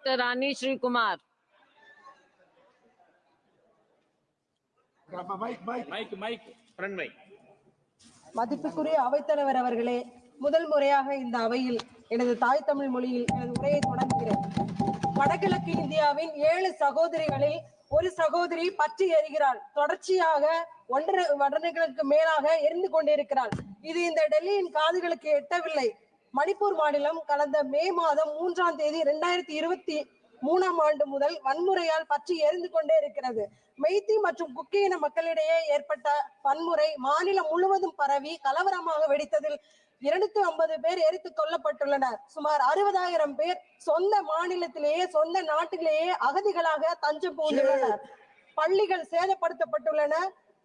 Dr. Rani Sri Kumar. மதிப்புக்குரிய அவைத்தலைவர் அவர்களே, முதல் முறையாக இந்த அவையில் எனது தாய் தமிழ் மொழியில் எனது உரையை தொடங்குகிறேன். வடகிழக்கு இந்தியாவின் 7 சகோதரிகளில் ஒரு சகோதரி பற்றி எரிகிறாள். தொடர்ச்சியாக 1 வருடங்களுக்கு மேலாக எரிந்து கொண்டிருக்கிறாள். இது இந்த டெல்லியின் காதுகளுக்கு எட்டவில்லை. மணிப்பூர் மாநிலம் கடந்த மே மாதம் 3ஆம் தேதி 2023ஆம் ஆண்டு முதல் வன்முறையால் பற்றி எரிந்து கொண்டே இருக்கிறது. மெய்த்தி மற்றும் குக்கி இன மக்களிடையே ஏற்பட்ட வன்முறை மாநிலம் முழுவதும் பரவி கலவரமாக வெடித்ததில் 250 பேர் எரித்து கொல்லப்பட்டுள்ளனர். சுமார் 60,000 பேர் சொந்த மாநிலத்திலேயே சொந்த நாட்டிலேயே அகதிகளாக தஞ்சம் புகுந்துள்ளனர். பள்ளிகள் சேதப்படுத்தப்பட்டுள்ளன,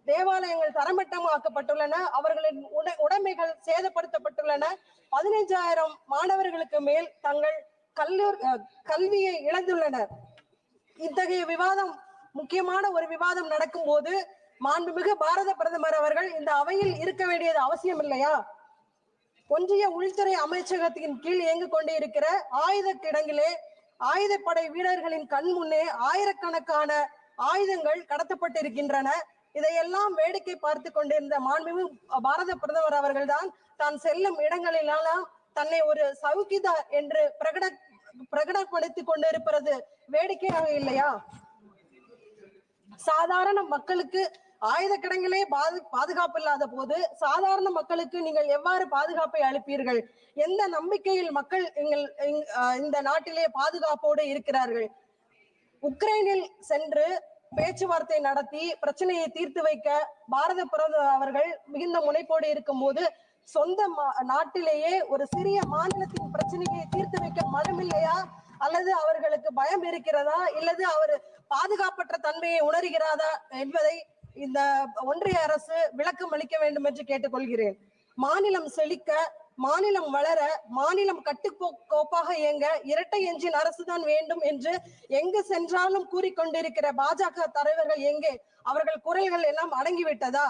தேவாலயங்கள் தரமட்டமாக்கப்பட்டுள்ளன, அவர்களின் உடைமைகள் சேதப்படுத்தப்பட்டுள்ளன. 15,000 மாணவர்களுக்கு மேல் தங்கள் கல்வியை இழந்துள்ளனர். இத்தகைய விவாதம், முக்கியமான ஒரு விவாதம் நடக்கும் போது மாண்புமிகு பாரத பிரதமர் அவர்கள் இந்த அவையில் இருக்க வேண்டியது அவசியம் இல்லையா? ஒன்றிய உள்துறை அமைச்சகத்தின் கீழ் இயங்கிக் கொண்டு இருக்கிற ஆயுத கிடங்கிலே ஆயுதப்படை வீரர்களின் கண் முன்னே ஆயிரக்கணக்கான ஆயுதங்கள் கடத்தப்பட்டிருக்கின்றன. இதையெல்லாம் வேடிக்கை பார்த்து கொண்டிருந்த மாண்புமிகு பாரத பிரதமர் அவர்கள் தான் செல்லும் இடங்களிலெல்லாம் தன்னை ஒரு சவுக்கிதார் என்று பிரகடனப்படுத்திக் கொண்டிருப்பது வேடிக்கையாக இல்லையா? சாதாரண மக்களுக்கு ஆயுத கிடங்கிலே பாதுகாப்பு இல்லாத போது சாதாரண மக்களுக்கு நீங்கள் எவ்வாறு பாதுகாப்பை அளிப்பீர்கள்? எந்த நம்பிக்கையில் மக்கள் இந்த நாட்டிலே பாதுகாப்போடு இருக்கிறார்கள்? உக்ரைனில் சென்று பேச்சுவார்த்தை நடத்தி பிரச்சனையை தீர்த்து வைக்க பாரத பிரதமர் அவர்கள் மிகுந்த முனைப்போடு இருக்கும் போது சொந்த நாட்டிலேயே ஒரு சிறிய மாநிலத்தின் பிரச்சனையை தீர்த்து வைக்க மனமில்லையா? அல்லது அவர்களுக்கு பயம் இருக்கிறதா? இல்லது அவர் பாதுகாப்பற்ற தன்மையை உணர்கிறதா என்பதை இந்த ஒன்றிய அரசு விளக்கம் அளிக்க வேண்டும் என்று கேட்டுக்கொள்கிறேன். மாநிலம் செழிக்க, மாநிலம் வளர, மாநிலம் கட்டுக்கோப்பாக இயங்க இரட்டை எஞ்சின் அரசுதான் வேண்டும் என்று எங்கு சென்றாலும் கூறிக்கொண்டிருக்கிற பாஜக தலைவர்கள் எங்கே? அவர்கள் குரல்கள் எல்லாம் அடங்கிவிட்டதா?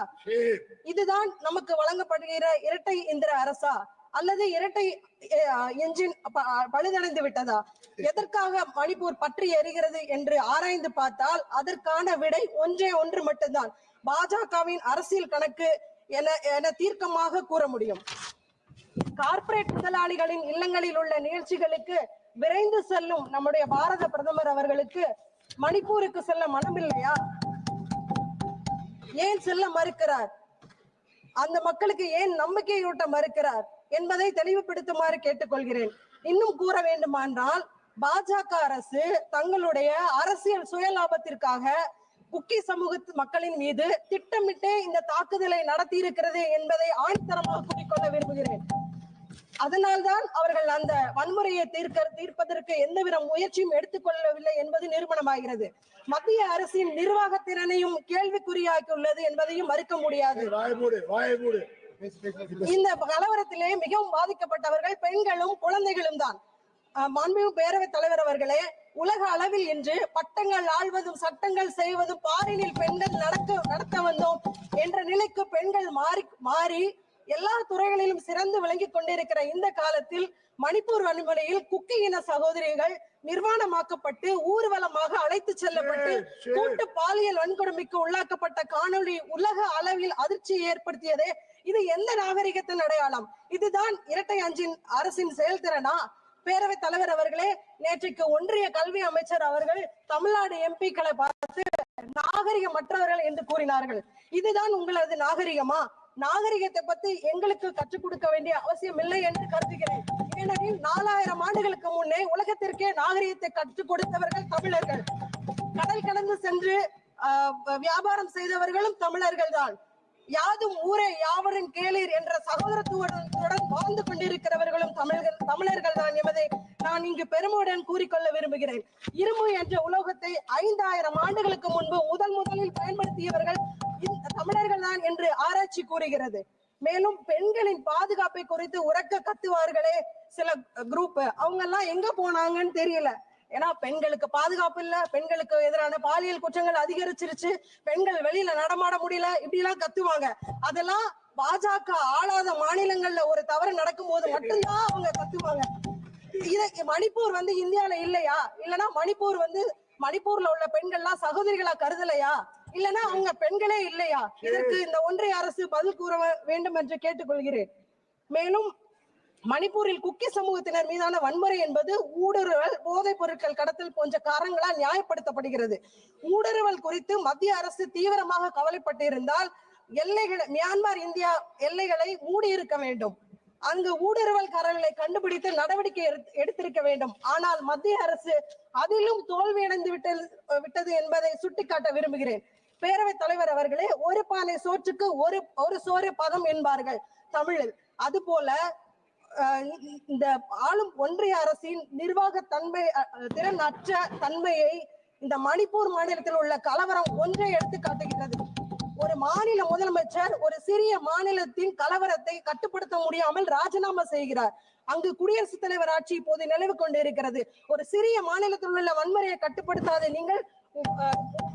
இதுதான் நமக்கு வழங்கப்படுகிற இரட்டை இந்திர அரசா அல்லது இரட்டை எஞ்சின் பழுதடைந்து விட்டதா? எதற்காக மணிப்பூர் பற்றி எரிகிறது என்று ஆராய்ந்து பார்த்தால் அதற்கான விடை ஒன்று மட்டும்தான். பாஜகவின் அரசியல் கணக்கு என தீர்க்கமாக கூற முடியும். கார்ப்பரேட் முதலாளிகளின் இல்லங்களில் உள்ள நிகழ்ச்சிகளுக்கு விரைந்து செல்லும் நம்முடைய பாரத பிரதமர் அவர்களுக்கு மணிப்பூருக்கு செல்ல மனமில்லையா? ஏன் செல்ல மறுக்கிறார்? அந்த மக்களுக்கு ஏன் நம்பிக்கையூட்ட மறுக்கிறார் என்பதை தெளிவுபடுத்துமாறு கேட்டுக்கொள்கிறேன். இன்னும் கூற வேண்டுமானால் பாஜக அரசு தங்களுடைய அரசியல் சுயலாபத்திற்காக குக்கி சமூக மக்களின் மீது திட்டமிட்டே இந்த தாக்குதலை நடத்தி இருக்கிறது என்பதை ஆணித்தரமாக கூறிக்கொள்ள விரும்புகிறேன். அதனால்தான் அவர்கள் அந்த வன்முறையை தீர்ப்பதற்கு எந்தவித முயற்சியும் எடுத்துக்கொள்ளவில்லை என்பது நிரூபணமாகிறது. மத்திய அரசின் நிர்வாக திறனையும் கேள்விக்குறியாக்கியுள்ளது என்பதையும் மறுக்க முடியாது. இந்த கலவரத்திலே மிகவும் பாதிக்கப்பட்டவர்கள் பெண்களும் குழந்தைகளும் தான். மாண்புமிகு பேரவைத் தலைவர் அவர்களே, உலக அளவில் இன்று பட்டங்கள் ஆள்வதும் சட்டங்கள் செய்வதும் பாரினில் பெண்கள் நடத்த வந்தோம் என்ற நிலைக்கு பெண்கள் மாறி எல்லா துறைகளிலும் சிறந்து விளங்கிக் கொண்டிருக்கிற இந்த காலத்தில் மணிப்பூர் வன்முறையில் குக்கி இன சகோதரிகள் நிர்வாணமாக்கப்பட்டு ஊர்வலமாக அழைத்து செல்லப்பட்டு கூட்டு பாலியல் வன்கொடுமைக்கு உள்ளாக்கப்பட்ட காணொளி உலக அளவில் அதிர்ச்சியை ஏற்படுத்தியதே. இது எந்த நாகரிகத்தின் அடையாளம்? இதுதான் இரட்டை அஞ்சின் அரசின் செயல்திறனா? பேரவைத் தலைவர் அவர்களே, நேற்றைக்கு ஒன்றிய கல்வி அமைச்சர் அவர்கள் தமிழ்நாடு எம்பிக்களை பார்த்து நாகரிகமற்றவர்கள் என்று கூறினார்கள். இதுதான் உங்களது நாகரிகமா? நாகரிகத்தை பத்தி எங்களுக்கு கற்றுக் கொடுக்க வேண்டிய அவசியம் இல்லை என்று கருதுகிறேன். ஏனெனில் 4000 ஆண்டுகளுக்கு முன்னே உலகத்திற்கே நாகரிகத்தை கற்றுக் கொடுத்தவர்கள் தமிழர்கள். கடல் கடந்து சென்று வியாபாரம் செய்தவர்களும் தமிழர்கள் தான். யாதும் ஊரே யாவரும் கேளீர் என்ற சகோதரத்துவத்துடன் வாழ்ந்து கொண்டிருக்கிறவர்களும் தமிழர்கள் தான் என்பதை நான் இங்கு பெருமையுடன் கூறிக்கொள்ள விரும்புகிறேன். இரும்பு என்ற உலோகத்தை 5000 ஆண்டுகளுக்கு முன்பு முதலில் பயன்படுத்தியவர்கள் தமிழர்கள் தான் என்று ஆராய்ச்சி கூறுகிறது. மேலும் பெண்களின் பாதுகாப்பை குறித்து உரக்க கத்துவார்களே சில குரூப், அவங்க எல்லாம் எங்க போனாங்கன்னு தெரியல. ஏன்னா பெண்களுக்கு பாதுகாப்பு இல்ல, பெண்களுக்கு எதிரான பாலியல் குற்றங்கள் அதிகரிச்சிருச்சு, பெண்கள் வெளியில நடமாட முடியல, இப்படி எல்லாம் கத்துவாங்க. அதெல்லாம் பாஜக ஆளாத மாநிலங்கள்ல ஒரு தவறு நடக்கும் போது மட்டும்தான் அவங்க கத்துவாங்க. மணிப்பூர் இந்தியால இல்லையா? இல்லனா மணிப்பூர்ல உள்ள பெண்கள்லாம் சகோதரிகளா கருதலையா? இல்லனா அவங்க பெண்களே இல்லையா? இதற்கு இந்த ஒன்றிய அரசு பதில் கூற வேண்டும் என்று கேட்டுக்கொள்கிறேன். மேலும் மணிப்பூரில் குக்கி சமூகத்தினர் மீதான வன்முறை என்பது ஊடுருவல், போதைப் பொருட்கள் கடத்தல் போன்ற காரணங்களால் நியாயப்படுத்தப்படுகிறது. ஊடுருவல் குறித்து மத்திய அரசு தீவிரமாக கவலைப்பட்டிருந்தால் மியான்மர் இந்தியா எல்லைகளை மூடியிருக்க வேண்டும். அங்கு ஊடுருவல்காரர்களை கண்டுபிடித்து நடவடிக்கை எடுத்திருக்க வேண்டும். ஆனால் மத்திய அரசு அதிலும் தோல்வியடைந்து விட்டது என்பதை சுட்டிக்காட்ட விரும்புகிறேன். பேரவைத் தலைவர் அவர்களே, ஒரு பானை சோற்றுக்கு ஒரு சோறு பதம் என்பார்கள் தமிழில். அதுபோல இந்த ஆளும் ஒன்றிய அரசின் நிர்வாக திறன் அற்ற தன்மையை இந்த மணிப்பூர் மாநிலத்தில் உள்ள கலவரம் ஒன்றை எடுத்து காட்டுகிறது. ஒரு மாநில முதலமைச்சர் ஒரு சிறிய மாநிலத்தின் கலவரத்தை கட்டுப்படுத்த முடியாமல் ராஜினாமா செய்கிறார். அங்கு குடியரசுத் தலைவர் ஆட்சி இப்போது நிலவு கொண்டிருக்கிறது. ஒரு சிறிய மாநிலத்தில் உள்ள வன்முறையை கட்டுப்படுத்தாத நீங்கள்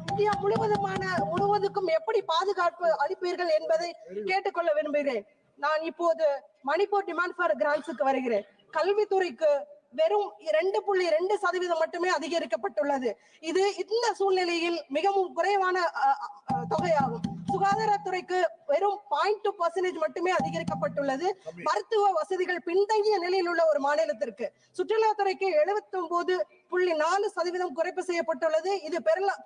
இந்தியா முழுவதுக்கும் எப்படி பாதுகாப்பு அளிப்பீர்கள் என்பதை கேட்டுக்கொள்ள விரும்புகிறேன். நான் இப்போது மணிப்பூர் டிமாண்ட் ஃபார் கிராண்ட்ஸுக்கு வருகிறேன். கல்வித்துறைக்கு வெறும் 2.2% மட்டுமே அதிகரிக்கப்பட்டுள்ளது. இது இந்த சூழ்நிலையில் மிகவும் குறைவான தொகையாகும். சுகாதாரத்துறைக்கு வெறும் 0.2% மட்டுமே அதிகரிக்கப்பட்டுள்ளது. மருத்துவ வசதிகள் பின்தங்கிய நிலையில் உள்ள ஒரு மாநிலத்திற்கு. சுற்றுலாத்துறைக்கு 79.4% குறைப்பு செய்யப்பட்டுள்ளது. இது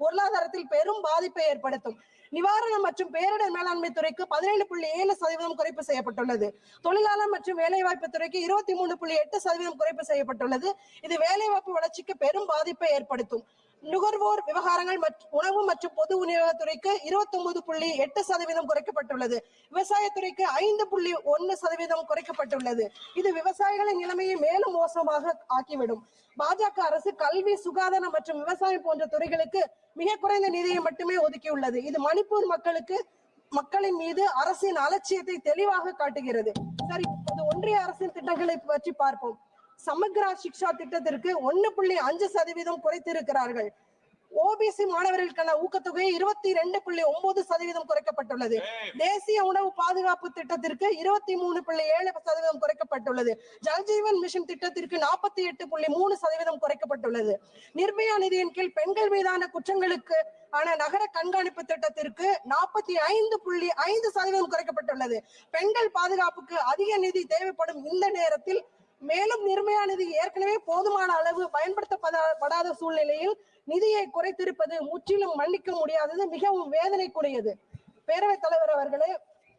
பொருளாதாரத்தில் பெரும் பாதிப்பை ஏற்படுத்தும். நிவாரணம் மற்றும் பேரிடர் மேலாண்மை துறைக்கு 17.7% குறைப்பு செய்யப்பட்டுள்ளது. தொழிலாளர் மற்றும் வேலைவாய்ப்பு துறைக்கு 23.8% குறைப்பு செய்யப்பட்டுள்ளது. இது வேலைவாய்ப்பு வளர்ச்சிக்கு பெரும் பாதிப்பை ஏற்படுத்தும். நுகர்வோர் விவகாரங்கள் உணவு மற்றும் பொது விநியோகத்துறைக்கு 29.8% குறைக்கப்பட்டுள்ளது. விவசாயத்துறைக்கு 5.1% குறைக்கப்பட்டுள்ளது. இது விவசாயிகளின் நிலைமையை மேலும் மோசமாக ஆக்கிவிடும். பாஜக அரசு கல்வி, சுகாதாரம் மற்றும் விவசாயம் போன்ற துறைகளுக்கு மிக குறைந்த நிதியை மட்டுமே ஒதுக்கியுள்ளது. இது மணிப்பூர் மக்களின் மீது அரசின் அலட்சியத்தை தெளிவாக காட்டுகிறது. சரி, ஒன்றிய அரசின் திட்டங்களை பற்றி பார்ப்போம். சமக்ரா சிக்ஷா திட்டத்திற்கு 1.5% குறைத்திருக்கிறார்கள். ஓபிசி மாணவர்களுக்கான ஊக்கத்தொகை 22.9% குறைக்கப்பட்டுள்ளது. தேசிய உணவு பாதுகாப்பு திட்டத்திற்கு 23.7% குறைக்கப்பட்டுள்ளது. ஜல்ஜீவன் மிஷன் திட்டத்திற்கு 48.3% குறைக்கப்பட்டுள்ளது. நிர்பயா நிதியின் கீழ் பெண்கள் மீதான குற்றங்களுக்கு நகர கண்காணிப்பு திட்டத்திற்கு 45.5% குறைக்கப்பட்டுள்ளது. பெண்கள் பாதுகாப்புக்கு அதிக நிதி தேவைப்படும் இந்த நேரத்தில் மேலும் நிர்பயா நிதி ஏற்கனவே போதுமான அளவு பயன்படுத்தப்படாத சூழ்நிலையில் நிதியை குறைத்திருப்பது முற்றிலும் மன்னிக்க முடியாதது, மிகவும் வேதனைக்குரியது. பேரவைத் தலைவர் அவர்களே,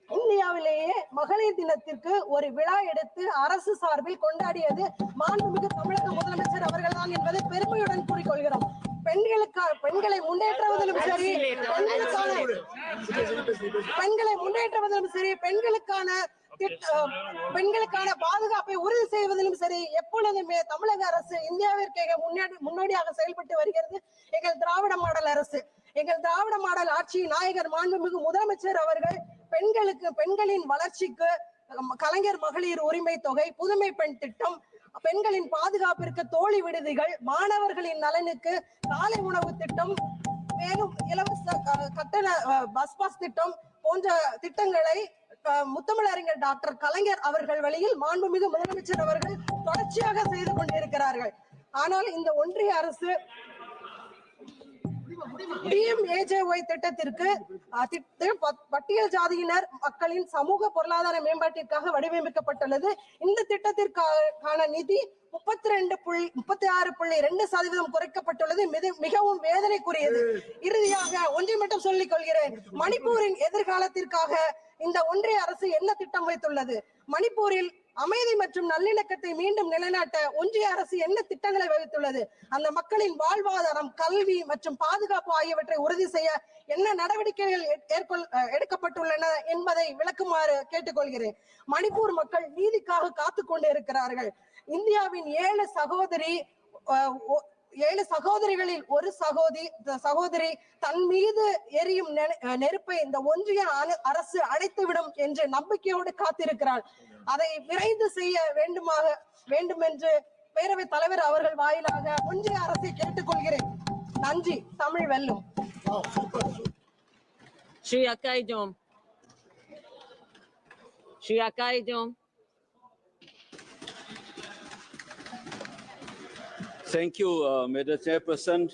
இந்தியாவிலேயே மகளிர் தினத்திற்கு ஒரு விழா எடுத்து அரசு சார்பில் கொண்டாடியது மாண்புமிகு தமிழக முதலமைச்சர் அவர்கள்தான் என்பதை பெருமையுடன் கூறிக்கொள்கிறோம். பெண்களை முன்னேற்றுவதிலும் சரி, பெண்களுக்கான பாதுகாப்பை உறுதி செய்வதிலும் சரி, எப்பொழுதுமே தமிழக அரசு இந்தியாவிற்கு முன்னோடியாக செயல்பட்டு வருகிறது. எங்கள் திராவிட மாடல் அரசு, எங்கள் திராவிட மாடல் ஆட்சி நாயகர் மாண்புமிகு முதலமைச்சர் அவர்கள் பெண்களின் வளர்ச்சிக்கு கலைஞர் மகளிர் உரிமை தொகை, புதுமை பெண் திட்டம், பெண்களின் பாதுகாப்பிற்கு தோழி விடுதிகள், மாணவர்களின் நலனுக்கு காலை உணவு திட்டம், மேலும் இலவச கட்டண பஸ் பாஸ் திட்டம் போன்ற திட்டங்களை முத்தமிழறிஞர் டாக்டர் கலைஞர் அவர்கள் வழியில் மாண்புமிகு முதலமைச்சர் அவர்கள் தொடர்ச்சியாக செய்து கொண்டிருக்கிறார்கள். ஆனால் இந்த ஒன்றிய அரசு DMAJY திட்டத்திற்கு பட்டியல் ஜாதியினர் மக்களின் சமூக பொருளாதார மேம்பாட்டிற்காக வடிவமைக்கப்பட்டுள்ளது. இந்த திட்டத்திற்கான நிதி 36.2% குறைக்கப்பட்டுள்ளது. மிகவும் வேதனைக்குரியது. இறுதியாக ஒன்றை மட்டும் சொல்லிக் கொள்கிறேன். மணிப்பூரின் எதிர்காலத்திற்காக இந்த ஒன்றிய அரசு என்ன திட்டம் வைத்துள்ளது? மணிப்பூரில் அமைதி மற்றும் நல்லிணக்கத்தை மீண்டும் நிலைநாட்ட ஒன்றிய அரசு என்ன திட்டங்களை வகுத்துள்ளது? அந்த மக்களின் வாழ்வாதாரம், கல்வி மற்றும் பாதுகாப்பு ஆகியவற்றை உறுதி செய்ய என்ன நடவடிக்கைகள் எடுக்கப்பட்டுள்ளன என்பதை விளக்குமாறு கேட்டுக்கொள்கிறேன். மணிப்பூர் மக்கள் நீதிக்காக காத்துக் கொண்டு இருக்கிறார்கள். இந்தியாவின் 7 சகோதரிகளில் ஒரு சகோதரி தன் மீது எரியும் நெருப்பை இந்த ஒன்றிய அரசு அணைத்துவிடும் என்று நம்பிக்கையோடு காத்திருக்கிறார். அதை விரைந்து செய்ய வேண்டும் என்று பேரவைத் தலைவர் அவர்கள் வாயிலாக ஒன்றிய அரசை கேட்டுக்கொள்கிறேன். நன்றி. தமிழ் வெல்லும். Shri Akaidom. Shri Akaidom. Thank you, Madam Chairperson.